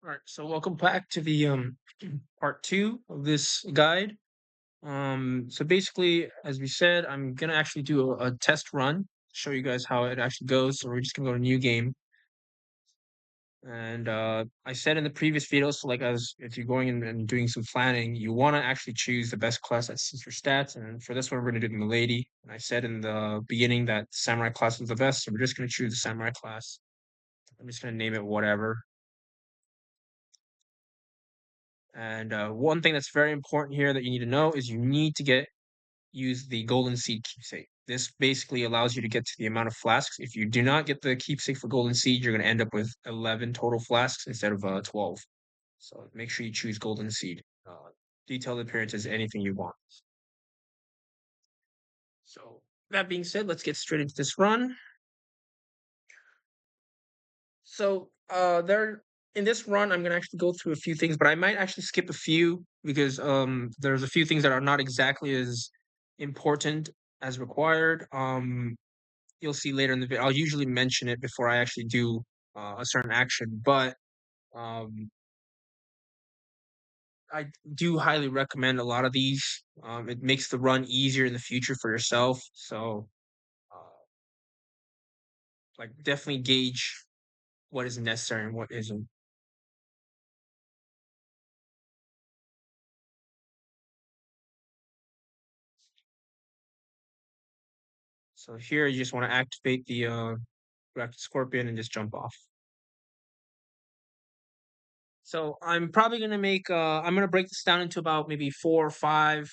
All right, so welcome back to the part two of this guide. So basically, as we said, I'm gonna actually do a test run, show you guys how it actually goes. So we're just gonna go to new game. And I said in the previous video, so like as if you're going in and doing some planning, you want to actually choose the best class that suits your stats. And for this one, we're gonna do the Milady. And I said in the beginning that Samurai class was the best, so we're just gonna choose the Samurai class. I'm just gonna name it whatever. And one thing that's very important here that you need to know is you need to use the golden seed keepsake. This basically allows you to get to the amount of flasks. If you do not get the keepsake for golden seed, you're going to end up with 11 total flasks instead of 12. So make sure you choose golden seed. Detailed appearance is anything you want. So that being said, let's get straight into this run. So there in this run, I'm gonna actually go through a few things, but I might actually skip a few because there's a few things that are not exactly as important as required. You'll see later in the video. I'll usually mention it before I actually do a certain action, but um, I do highly recommend a lot of these. It makes the run easier in the future for yourself. So, uh, like, definitely gauge what is necessary and what isn't. So here, you just want to activate the Reactive Scorpion and just jump off. So I'm probably gonna make I'm gonna break this down into about maybe 4 or 5,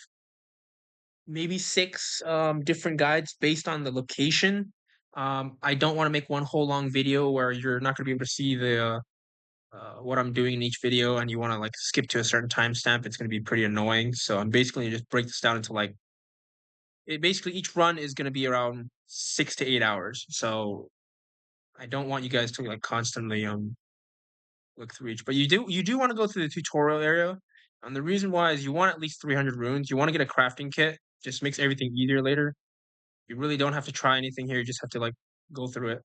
maybe 6 different guides based on the location. I don't want to make one whole long video where you're not gonna be able to see the what I'm doing in each video and you want to like skip to a certain timestamp. It's gonna be pretty annoying. So I'm basically just break this down into like basically each run is gonna be around 6 to 8 hours. So I don't want you guys to like constantly look through each. But you do want to go through the tutorial area. And the reason why is you want at least 300 runes. You want to get a crafting kit. Just makes everything easier later. You really don't have to try anything here. You just have to like go through it.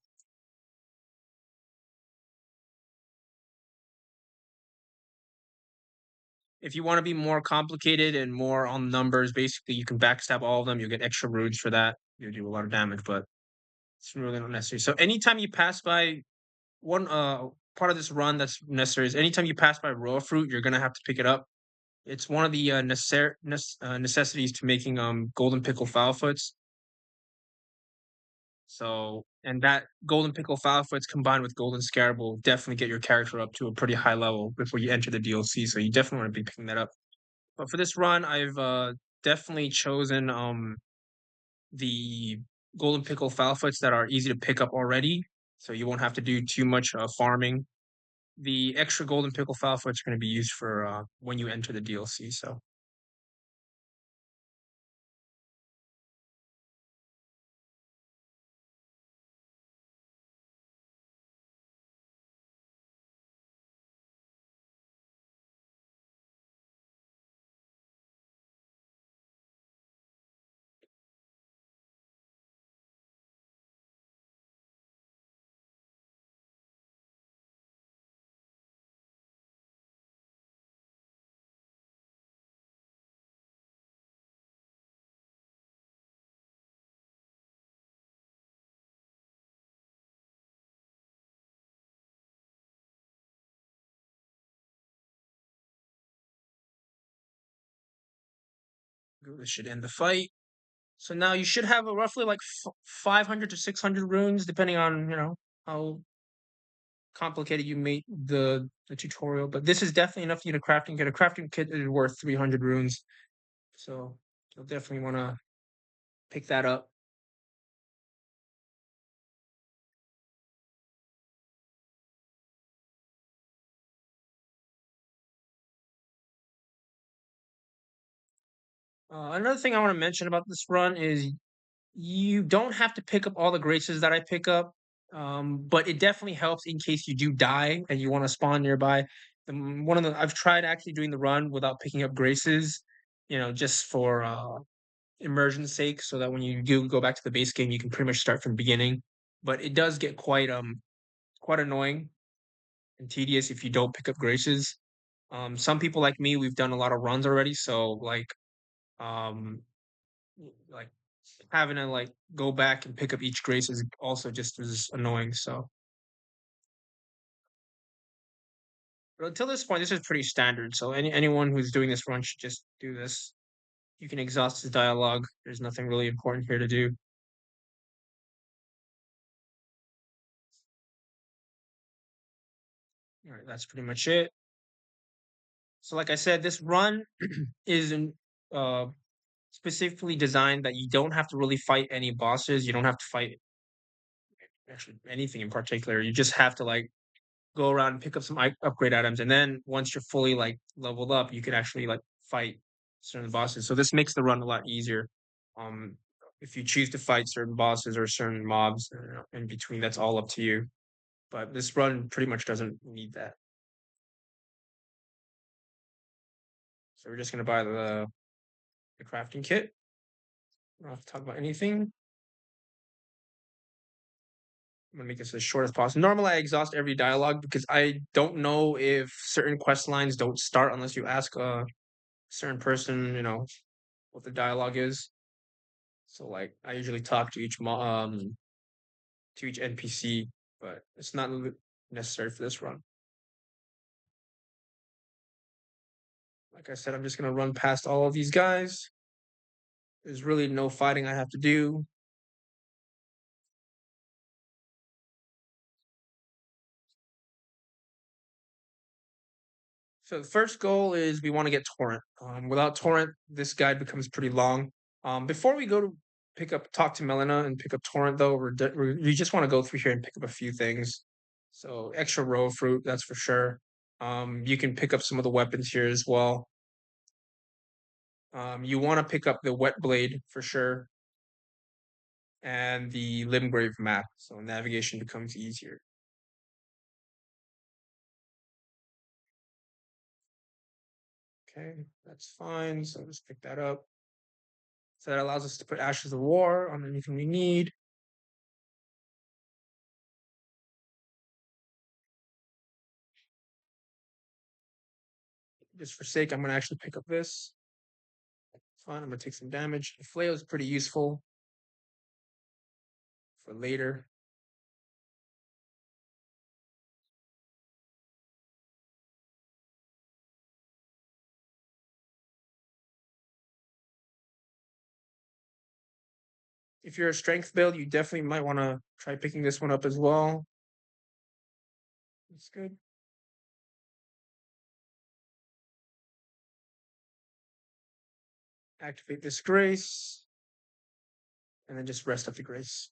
If you want to be more complicated and more on numbers, basically you can backstab all of them. You'll get extra runes for that. You do a lot of damage, but it's really not necessary. So anytime you pass by one part of this run that's necessary is anytime you pass by raw fruit, you're gonna have to pick it up. It's one of the necessities to making golden pickle foul foots. So, and that golden pickle foul foots combined with golden scarab will definitely get your character up to a pretty high level before you enter the DLC. So you definitely want to be picking that up. But for this run, I've definitely chosen the golden pickle foul foots that are easy to pick up already. So you won't have to do too much farming. The extra golden pickle foul foots are going to be used for when you enter the DLC. So this should end the fight. So now you should have a roughly like 500 to 600 runes, depending on how complicated you make the tutorial. But this is definitely enough for you to crafting kit. A crafting kit is worth 300 runes, so you'll definitely want to pick that up. Another thing I want to mention about this run is you don't have to pick up all the graces that I pick up, but it definitely helps in case you do die and you want to spawn nearby. One of the I've tried actually doing the run without picking up graces, just for immersion's sake, so that when you do go back to the base game, you can pretty much start from the beginning. But it does get quite annoying and tedious if you don't pick up graces. Some people like me, we've done a lot of runs already, so um, like having to like go back and pick up each grace is also just as annoying. So, but until this point, this is pretty standard. So anyone who's doing this run should just do this. You can exhaust his dialogue. There's nothing really important here to do. All right, that's pretty much it. So, like I said, this run is uh, specifically designed that you don't have to really fight any bosses. You don't have to fight actually anything in particular. You just have to like go around and pick up some upgrade items, and then once you're fully like leveled up, you can actually like fight certain bosses. So this makes the run a lot easier. Um, if you choose to fight certain bosses or certain mobs in between, that's all up to you. But this run pretty much doesn't need that. So we're just gonna buy the crafting kit. We don't have to talk about anything. I'm gonna make this as short as possible. Normally, I exhaust every dialogue because I don't know if certain quest lines don't start unless you ask a certain person, what the dialogue is. So, like, I usually talk to each NPC, but it's not necessary for this run. Like I said, I'm just gonna run past all of these guys. There's really no fighting I have to do. So the first goal is we want to get Torrent. Without Torrent, this guide becomes pretty long. Before we go to talk to Melina and pick up Torrent, though, we just want to go through here and pick up a few things. So extra row fruit, that's for sure. You can pick up some of the weapons here as well. You want to pick up the wet blade for sure, and the Limgrave map, so navigation becomes easier. Okay, that's fine. So just pick that up. So that allows us to put Ashes of War on anything we need. Just for sake, I'm going to actually pick up this. Fine, I'm going to take some damage. The flail is pretty useful for later. If you're a strength build, you definitely might want to try picking this one up as well. That's good. Activate this grace, and then just rest up the grace.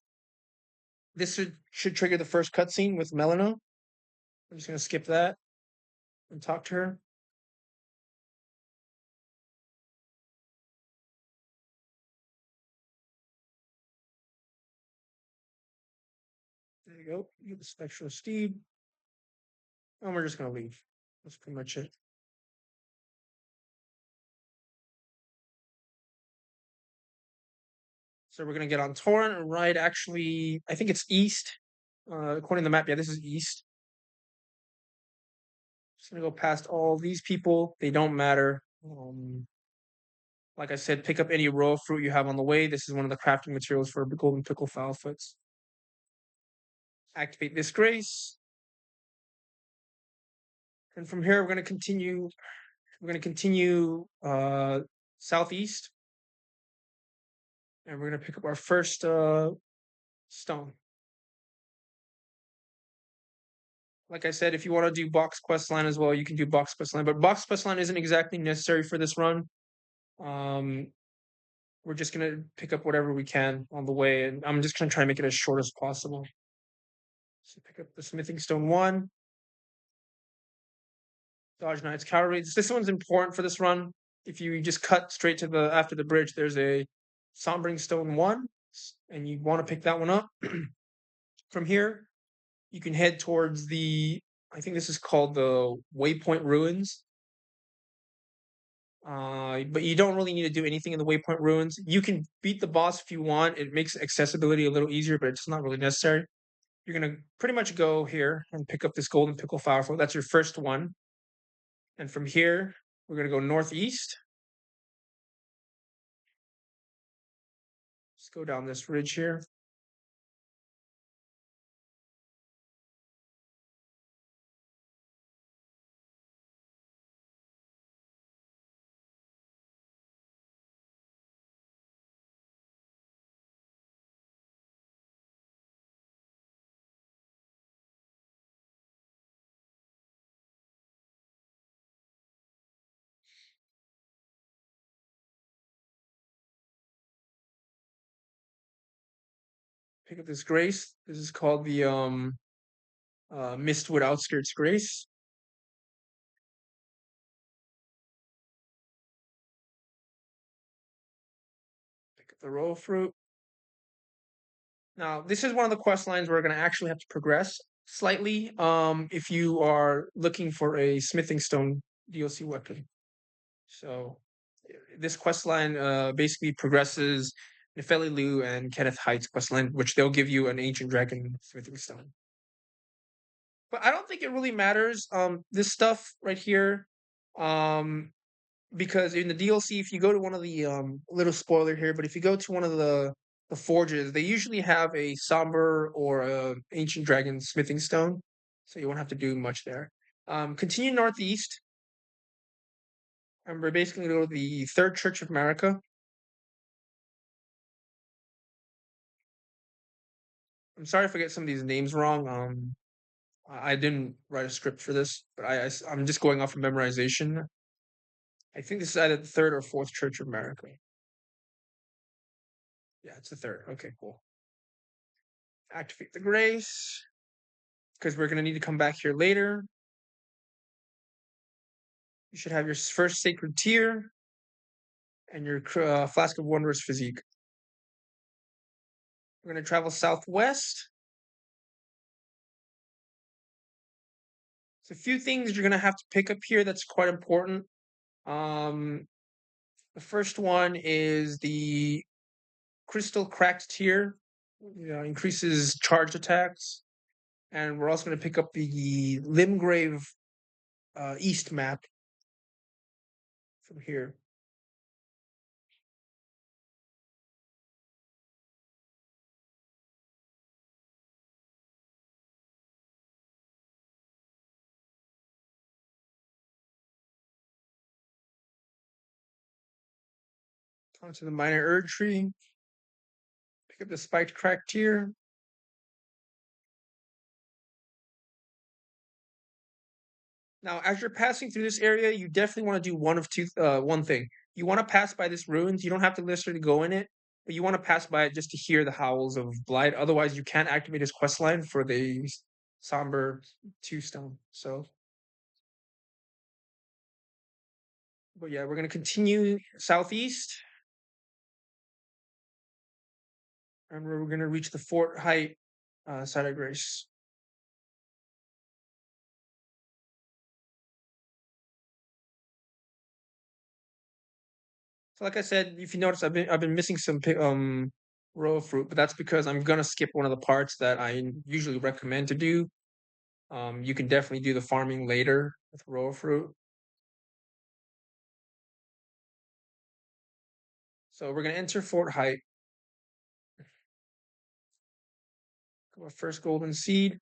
This should trigger the first cutscene with Melina. I'm just going to skip that and talk to her. There you go. You get the Spectral Steed. And we're just going to leave. That's pretty much it. So we're going to get on Torrent, right? Actually, I think it's east. According to the map, yeah, this is east. Just going to go past all these people. They don't matter. Like I said, pick up any raw fruit you have on the way. This is one of the crafting materials for golden pickle fowlfoots. Activate this grace. And from here, we're going to continue. We're going to continue southeast. And we're going to pick up our first stone. Like I said, if you want to do box quest line as well, you can do box quest line. But box quest line isn't exactly necessary for this run. We're just going to pick up whatever we can on the way. And I'm just going to try and make it as short as possible. So pick up the smithing stone 1. Dodge Knight's Cavalry. This one's important for this run. If you just cut straight to the after the bridge, there's a Sombering Stone 1, and you want to pick that one up. From here, you can head towards I think this is called the Waypoint Ruins. But you don't really need to do anything in the Waypoint Ruins. You can beat the boss if you want. It makes accessibility a little easier, but it's not really necessary. you're gonna pretty much go here and pick up this golden pickle flower float. That's your first one. And from here, we're gonna go northeast. Let's go down this ridge here. Pick up this grace. This is called the Mistwood Outskirts Grace. Pick up the royal fruit. Now, this is one of the quest lines where we're going to actually have to progress slightly if you are looking for a smithing stone DLC weapon. So this quest line basically progresses Nefeli Lu and Kenneth Heights quest line, which they'll give you an ancient dragon smithing stone. But I don't think it really matters. This stuff right here, um, because in the DLC, if you go to one of the little spoiler here, but if you go to one of the forges, they usually have a somber or a ancient dragon smithing stone, so you won't have to do much there. Continue northeast, and we're basically going to go to the Third Church of America. I'm sorry if I get some of these names wrong. I didn't write a script for this, but I'm just going off of memorization. I think this is either the third or fourth Church of America. Yeah, it's the third. Okay, cool. Activate the grace, because we're going to need to come back here later. You should have your first sacred tear and your flask of wondrous physique. We're going to travel southwest. So a few things you're going to have to pick up here that's quite important. The first one is the crystal cracked tear. Increases charged attacks. And we're also going to pick up the Limgrave east map from here. Onto the minor Erd tree. Pick up the spiked cracked tear. Now, as you're passing through this area, you definitely want to do one thing. You want to pass by this ruins. You don't have to necessarily go in it, but you want to pass by it just to hear the howls of Blight. Otherwise, you can't activate his quest line for the Somber 2 stone. So, but yeah, we're going to continue southeast. And we're going to reach the Fort Height side of Grace. So, like I said, if you notice, I've been missing some royal fruit, but that's because I'm gonna skip one of the parts that I usually recommend to do. You can definitely do the farming later with royal fruit. So we're gonna enter Fort Height. Go first golden seed.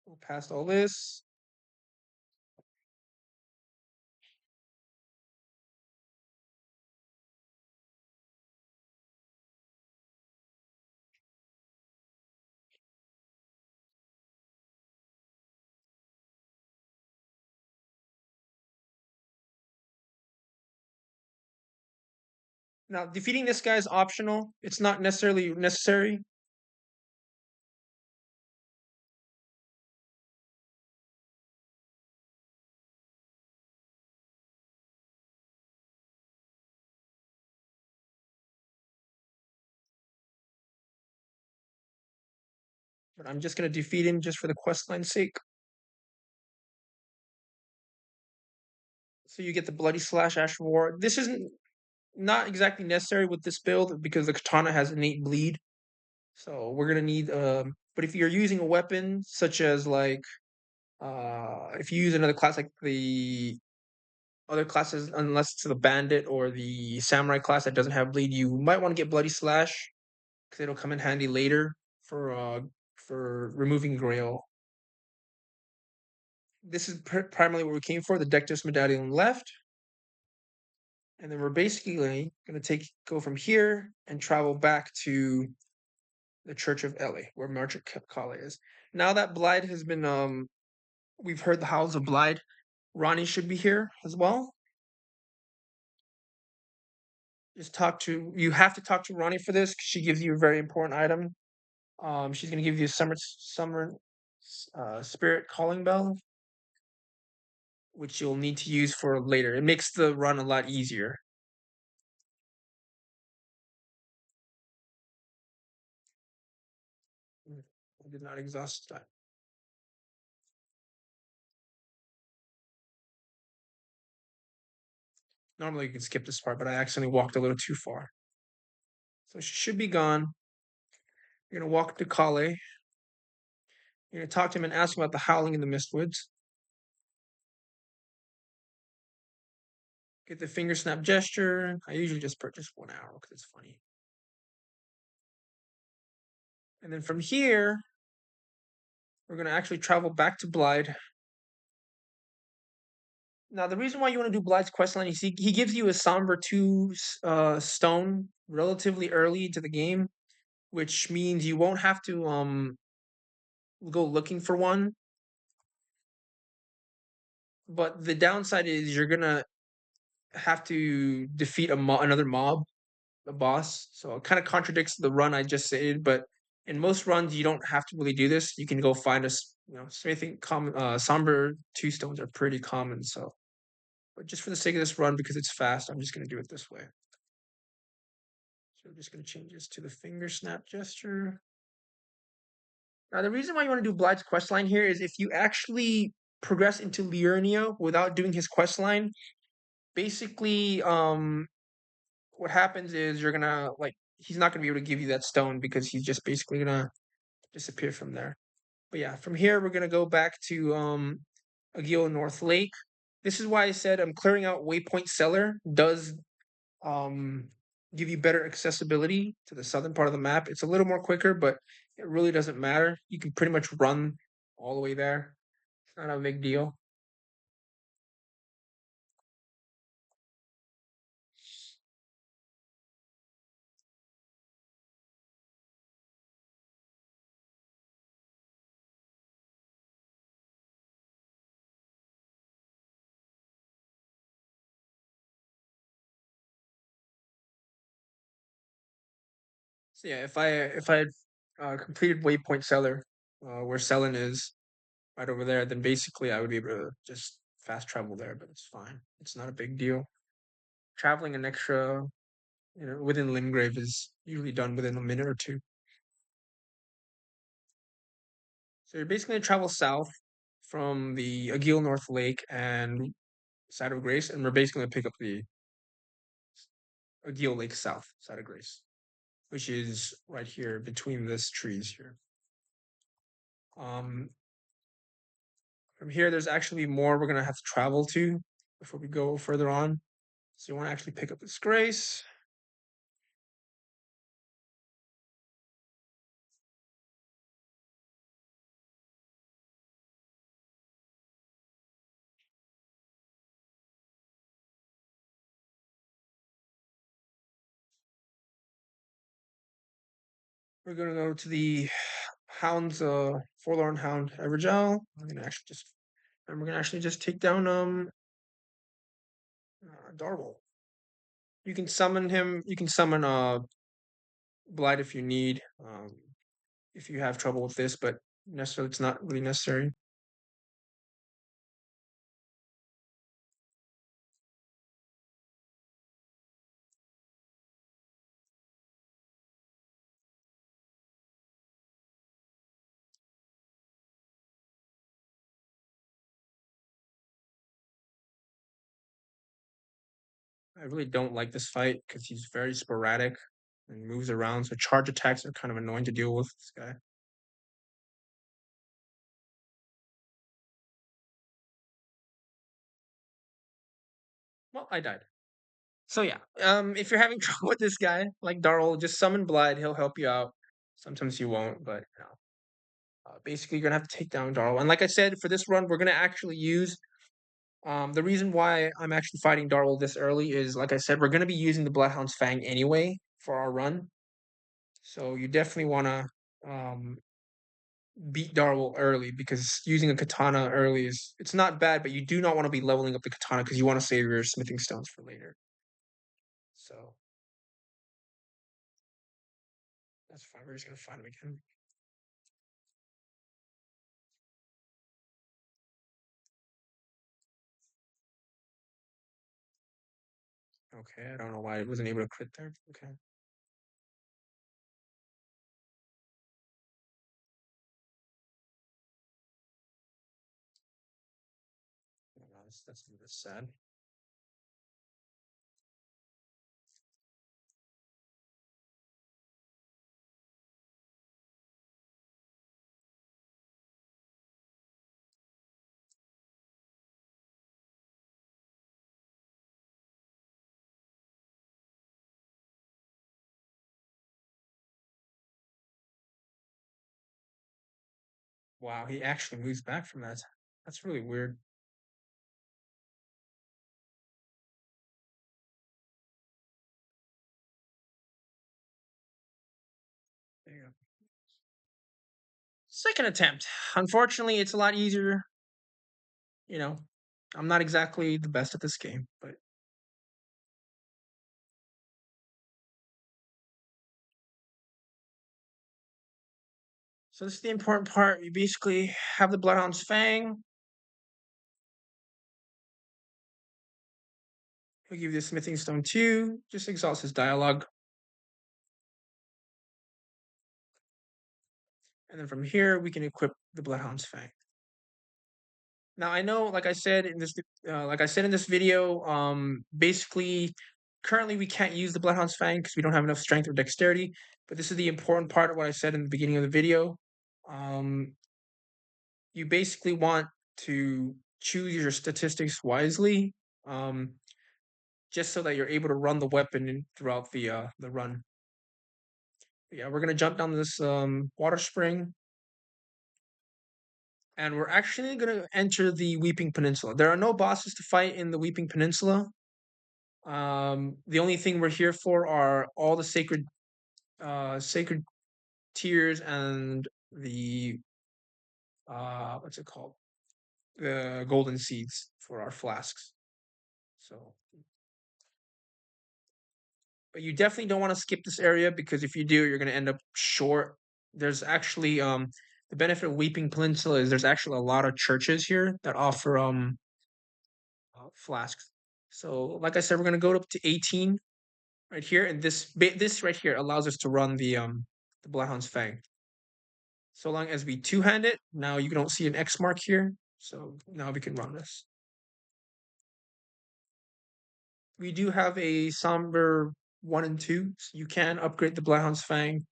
We'll past all this. Now defeating this guy is optional. It's not necessarily necessary. But I'm just gonna defeat him just for the questline's sake. So you get the Bloody Slash Ash of War. This isn't not exactly necessary with this build because the katana has innate bleed. So we're gonna need but if you're using a weapon such as like if you use another class like the other classes, unless it's the bandit or the samurai class that doesn't have bleed, you might want to get bloody slash because it'll come in handy later for removing grail. This is primarily what we came for, the Dectus medallion left. And then we're basically going to go from here and travel back to the Church of Ele, where Margaret Kale is. Now that Blythe has been, we've heard the howls of Blythe, Ronnie should be here as well. You have to talk to Ronnie for this because she gives you a very important item. She's going to give you a summer spirit calling bell, which you'll need to use for later. It makes the run a lot easier. I did not exhaust that. Normally you can skip this part, but I accidentally walked a little too far. So she should be gone. You're gonna walk to Kale. You're gonna talk to him and ask him about the howling in the Mistwoods. Get the finger snap gesture. I usually just purchase one arrow because it's funny. And then from here, we're gonna actually travel back to Blythe. Now, the reason why you want to do Blythe's questline is he gives you a Somber 2 stone relatively early into the game, which means you won't have to go looking for one. But the downside is you're gonna have to defeat another mob, a boss. So it kind of contradicts the run I just said. But in most runs, you don't have to really do this. You can go find smithing common somber 2 stones are pretty common. So, but just for the sake of this run, because it's fast, I'm just gonna do it this way. So I'm just gonna change this to the finger snap gesture. Now, the reason why you want to do Blythe's questline here is if you actually progress into Liurnia without doing his questline, basically, what happens is you're gonna like he's not gonna be able to give you that stone because he's just basically gonna disappear from there. But yeah, from here we're gonna go back to Agil North Lake. This is why I said clearing out Waypoint Cellar does um give you better accessibility to the southern part of the map. It's a little more quicker, but it really doesn't matter. You can pretty much run all the way there. It's not a big deal. So yeah, if I had completed Waypoint Cellar, where Selen is, right over there, then basically I would be able to just fast travel there, but it's fine. It's not a big deal. Traveling an extra, within Limgrave is usually done within a minute or two. So you're basically gonna travel south from the Agil North Lake and side of Grace, and we're basically gonna pick up the Agil Lake South side of Grace, which is right here between these trees here. Um, from here, there's actually more we're gonna have to travel to before we go further on. So you want to actually pick up this Grace. We're gonna go to the Hound's Forlorn Hound Evergel. We're gonna actually just take down Darvel. You can summon him. You can summon Blight if you need. If you have trouble with this, but necessarily it's not really necessary. I really don't like this fight because he's very sporadic. and moves around. So charge attacks are kind of annoying to deal with this guy. Well, I died. So yeah, if you're having trouble with this guy, like Darl, just summon Blide. He'll help you out. Sometimes you won't, but basically you're gonna have to take down Darl. And like I said, for this run, we're gonna actually use. The reason why I'm actually fighting Darl this early is, like I said, we're gonna be using the Bloodhound's Fang anyway for our run. So you definitely wanna um beat Darl early because using a katana early is it's not bad, but you do not want to be leveling up the katana because you want to save your smithing stones for later. So that's fine. We're just gonna find him again. Okay, I don't know why I wasn't able to crit there. Okay. Oh, that's sad. Wow, he actually moves back from that. That's really weird. There you go. Second attempt. Unfortunately, it's a lot easier. You know, I'm not exactly the best at this game, but so this is the important part. You basically have the Bloodhound's Fang. He'll give you the Smithing Stone 2. Just exhaust his dialogue. And then from here, we can equip the Bloodhound's Fang. Now I know, like I said in this video, basically, currently we can't use the Bloodhound's Fang because we don't have enough strength or dexterity. But this is the important part of what I said in the beginning of the video. Um, you basically want to choose your statistics wisely, um, just so that you're able to run the weapon throughout the run. Yeah, we're gonna jump down this water spring, and we're actually gonna enter the Weeping Peninsula. There are no bosses to fight in the Weeping Peninsula. The only thing we're here for are all the sacred tears and the what's it called? The golden seeds for our flasks. So, but you definitely don't want to skip this area because if you do, you're gonna end up short. There's actually the benefit of Weeping Peninsula is there's actually a lot of churches here that offer flasks. So, like I said, we're gonna go up to 18 right here, and this right here allows us to run the Bloodhound's Fang. So long as we two-hand it, now you don't see an X mark here. So now we can run this. We do have a Somber 1 and 2, so you can upgrade the Bloodhound's Fang.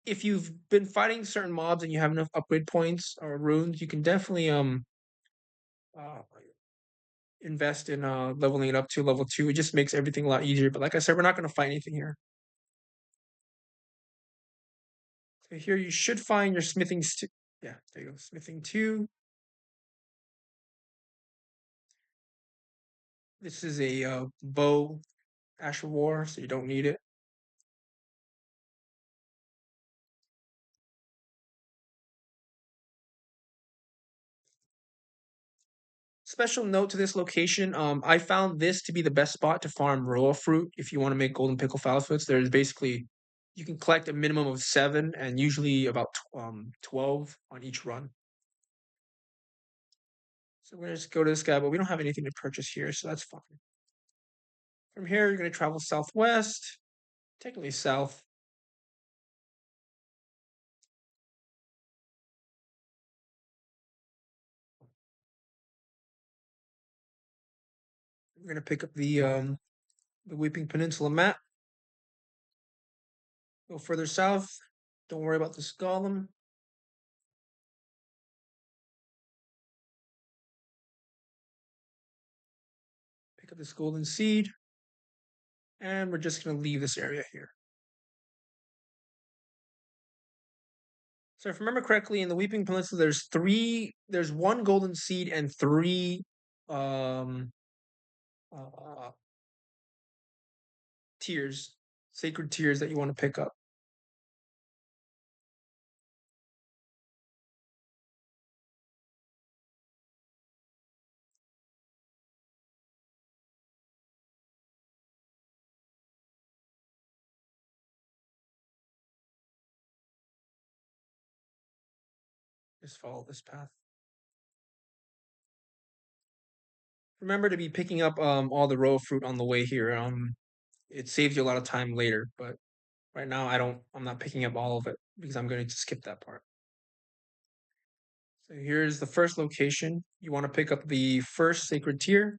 If you've been fighting certain mobs and you have enough upgrade points or runes, you can definitely uh, invest in leveling it up to level 2. It just makes everything a lot easier. But like I said, we're not going to fight anything here. So here you should find your smithing. Yeah, there you go. Smithing 2. This is a bow Ash of War, so you don't need it. Special note to this location, I found this to be the best spot to farm royal fruit if you want to make golden pickle falafels. There's basically you can collect a minimum of 7 and usually about 12 on each run. So we're gonna just go to this guy, but we don't have anything to purchase here, so that's fine. From here, you're gonna travel southwest, technically south. We're gonna pick up the Weeping Peninsula map. Go further south. Don't worry about this golem. Pick up this golden seed. And we're just going to leave this area here. So if I remember correctly, in the Weeping Peninsula, there's one golden seed and three um uh tears, sacred tears that you want to pick up. Just follow this path. Remember to be picking up all the row fruit on the way here. It saves you a lot of time later, but right now I'm not picking up all of it because I'm going to skip that part. So here's the first location. You want to pick up the first sacred tear.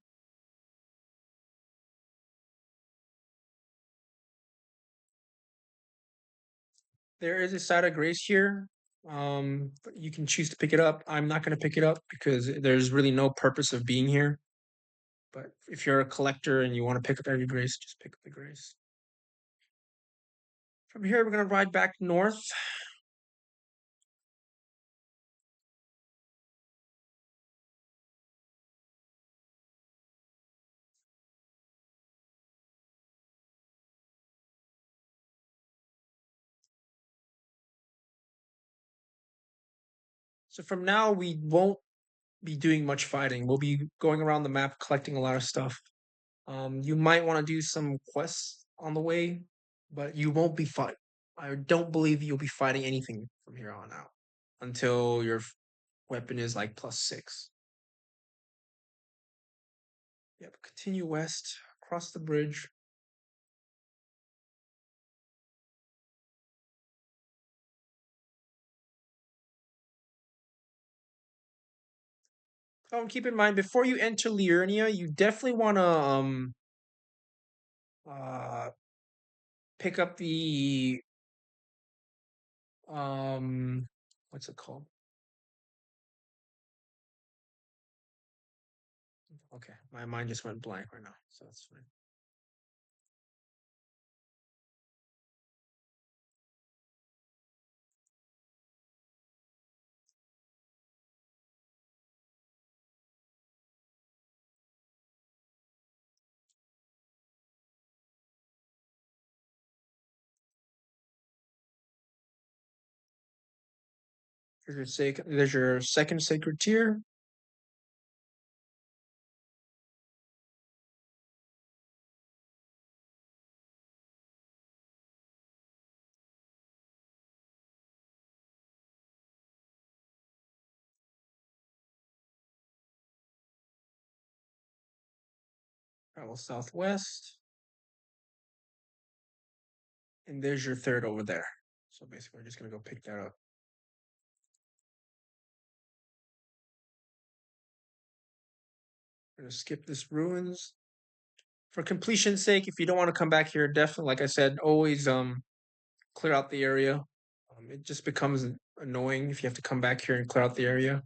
There is a side of grace here. You can choose to pick it up. I'm not going to pick it up because there's really no purpose of being here. But if you're a collector and you want to pick up every grace, just pick up the grace. From here, we're going to ride back north. So from now, we won't be doing much fighting. We'll be going around the map collecting a lot of stuff. You might want to do some quests on the way, but you won't be fighting. I don't believe you'll be fighting anything from here on out until your weapon is like +6. Yep, continue west, cross the bridge. Oh, and keep in mind before you enter Liurnia, you definitely want to uh pick up the what's it called? Okay, my mind just went blank right now, so that's fine. There's your second sacred tier. Travel southwest, and there's your third over there. So basically, we're just gonna go pick that up. We're gonna skip this ruins for completion's sake. If you don't want to come back here, definitely, like I said, always clear out the area. It just becomes annoying if you have to come back here and clear out the area.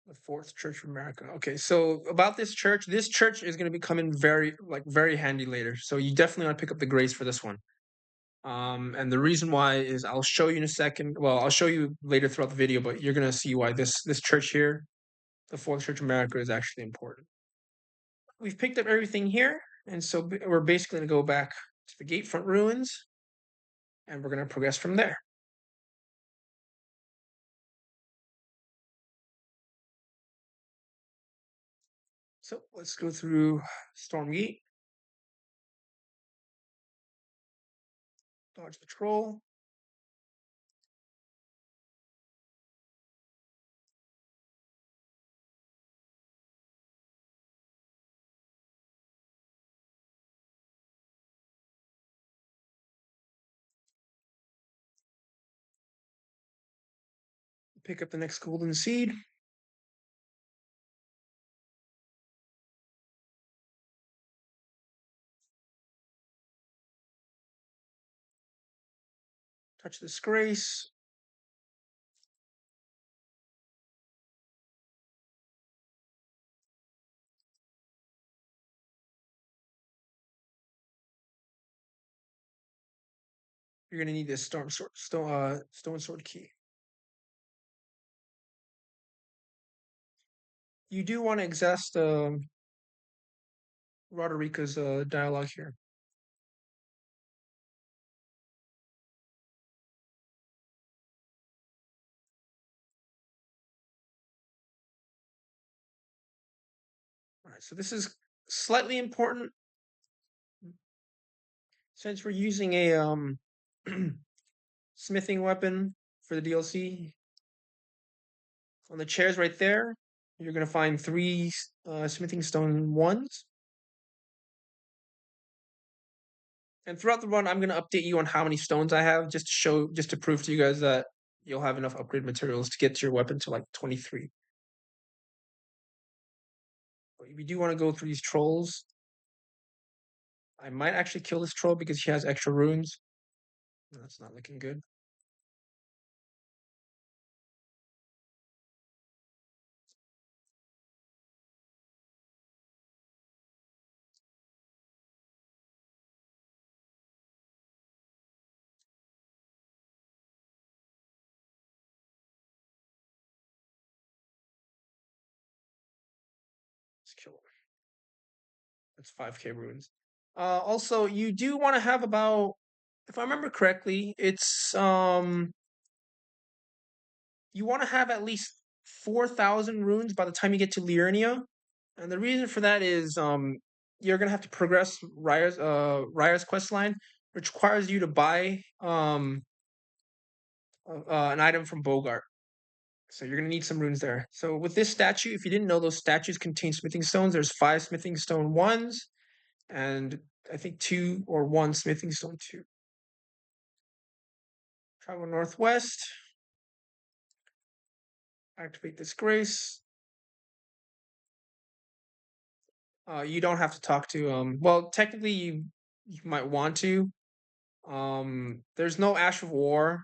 The Fourth Church of America. Okay, so about this church is going to be coming very handy later. So you definitely want to pick up the grace for this one. And the reason why is I'll show you in a second. Well, I'll show you later throughout the video, but you're going to see why this church here, the Fourth Church of America, is actually important. We've picked up everything here, and so we're basically going to go back to the Gatefront ruins, and we're going to progress from there. So let's go through Stormgate, dodge patrol. Pick up the next golden seed. Touch this grace. You're gonna need this stone sword key. You do want to exhaust Roderica's dialogue here. All right, so this is slightly important since we're using a smithing weapon for the DLC. On the chairs right there, you're gonna find three smithing stone ones. And throughout the run, I'm gonna update you on how many stones I have, just to prove to you guys that you'll have enough upgrade materials to get your weapon to like 23. But we do want to go through these trolls. I might actually kill this troll because he has extra runes. That's not looking good. Let's kill him. That's 5k runes. Also, you do want to have about, if I remember correctly, it's you want to have at least 4,000 runes by the time you get to Liurnia. And the reason for that is you're gonna have to progress Raya's quest line, which requires you to buy an item from Bogart. So you're gonna need some runes there. So with this statue, if you didn't know, those statues contain smithing stones. There's 5 smithing stone ones, and I think 2 or 1 smithing stone 2. Travel northwest. Activate this grace. You don't have to talk to well, technically you might want to. There's no Ash of War,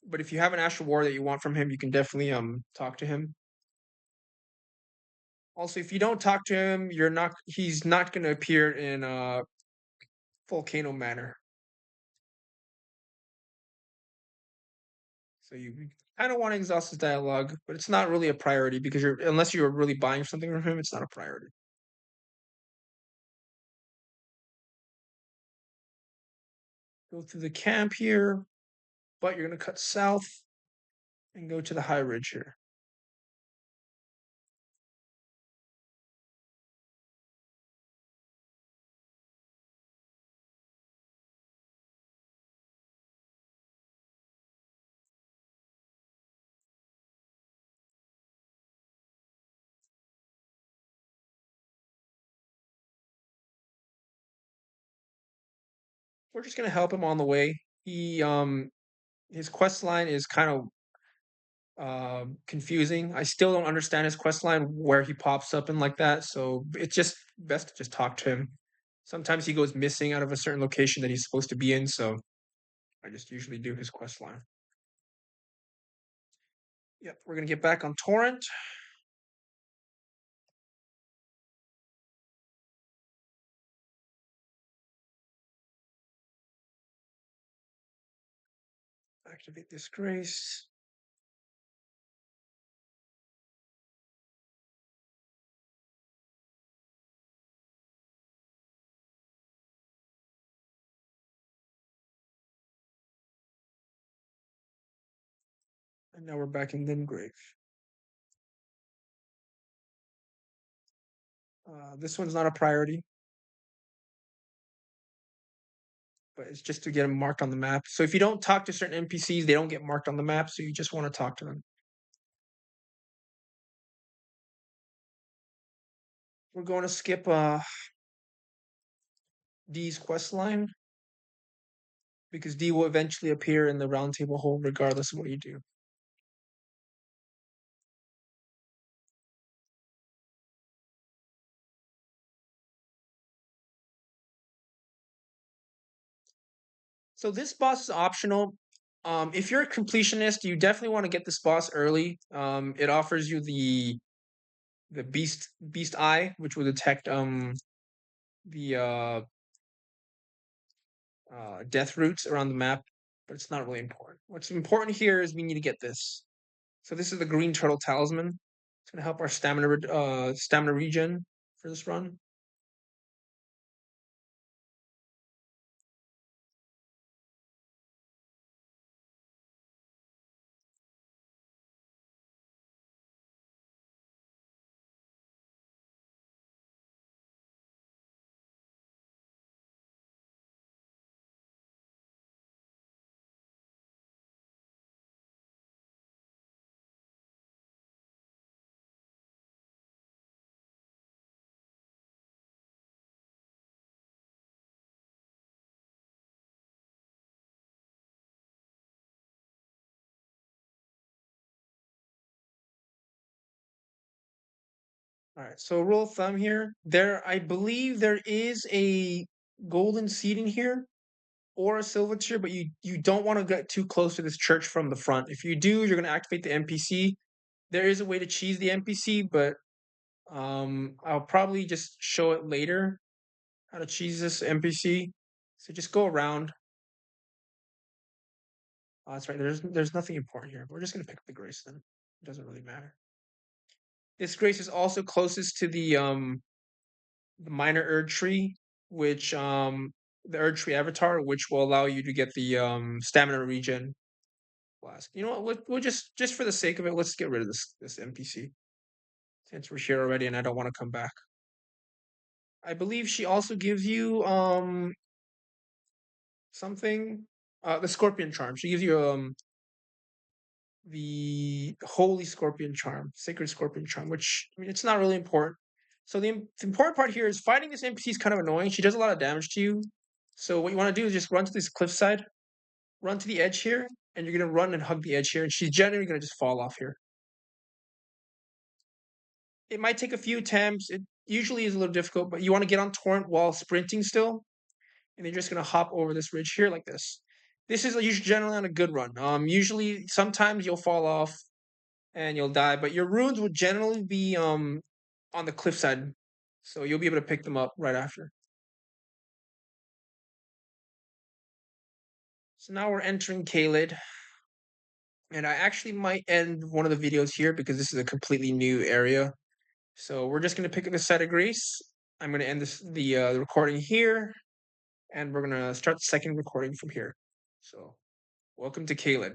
but if you have an Ash of War that you want from him, you can definitely talk to him. Also, if you don't talk to him, he's not gonna appear in Volcano Manor. So you kind of want to exhaust his dialogue, but it's not really a priority because unless you're really buying something from him, it's not a priority. Go through the camp here, but you're gonna cut south and go to the high ridge here. We're just gonna help him on the way. His quest line is kind of confusing. I still don't understand his quest line where he pops up and like that. So it's just best to just talk to him. Sometimes he goes missing out of a certain location that he's supposed to be in. So I just usually do his quest line. Yep, we're gonna get back on Torrent. Activate this grace. And now we're back in Limgrave. This one's not a priority, but it's just to get them marked on the map. So if you don't talk to certain NPCs, they don't get marked on the map. So you just want to talk to them. We're going to skip D's quest line because D will eventually appear in the round table hole regardless of what you do. So this boss is optional. If you're a completionist, you definitely want to get this boss early. It offers you the beast eye, which will detect the death roots around the map, but it's not really important. What's important here is we need to get this. So this is the green turtle talisman. It's gonna help our stamina regen for this run. All right. So rule of thumb here, I believe there is a golden seed in here or a silver tier, but you don't want to get too close to this church from the front. If you do, you're gonna activate the NPC. There is a way to cheese the NPC, but I'll probably just show it later how to cheese this NPC. So just go around. Oh, that's right. There's nothing important here. We're just gonna pick up the grace then. It doesn't really matter. This grace is also closest to the minor Erd tree, which the Erd tree avatar, which will allow you to get the stamina regen blast. You know what? We'll just for the sake of it, let's get rid of this NPC since we're here already, and I don't want to come back. I believe she also gives you something the scorpion charm. She gives you the holy scorpion charm, sacred scorpion charm, which I mean it's not really important. So the important part here is fighting this NPC is kind of annoying. She does a lot of damage to you. So what you want to do is just run to this cliffside, run to the edge here, and you're gonna run and hug the edge here, and she's generally gonna just fall off here. It might take a few attempts. It usually is a little difficult, but you want to get on torrent while sprinting still, and you're just gonna hop over this ridge here like this. This is usually generally on a good run. Usually sometimes you'll fall off and you'll die, but your runes would generally be on the cliffside, so you'll be able to pick them up right after. So now we're entering Caelid, and I actually might end one of the videos here because this is a completely new area. So we're just gonna pick up the site of grace. I'm gonna end the recording here, and we're gonna start the second recording from here. So welcome to Caelid.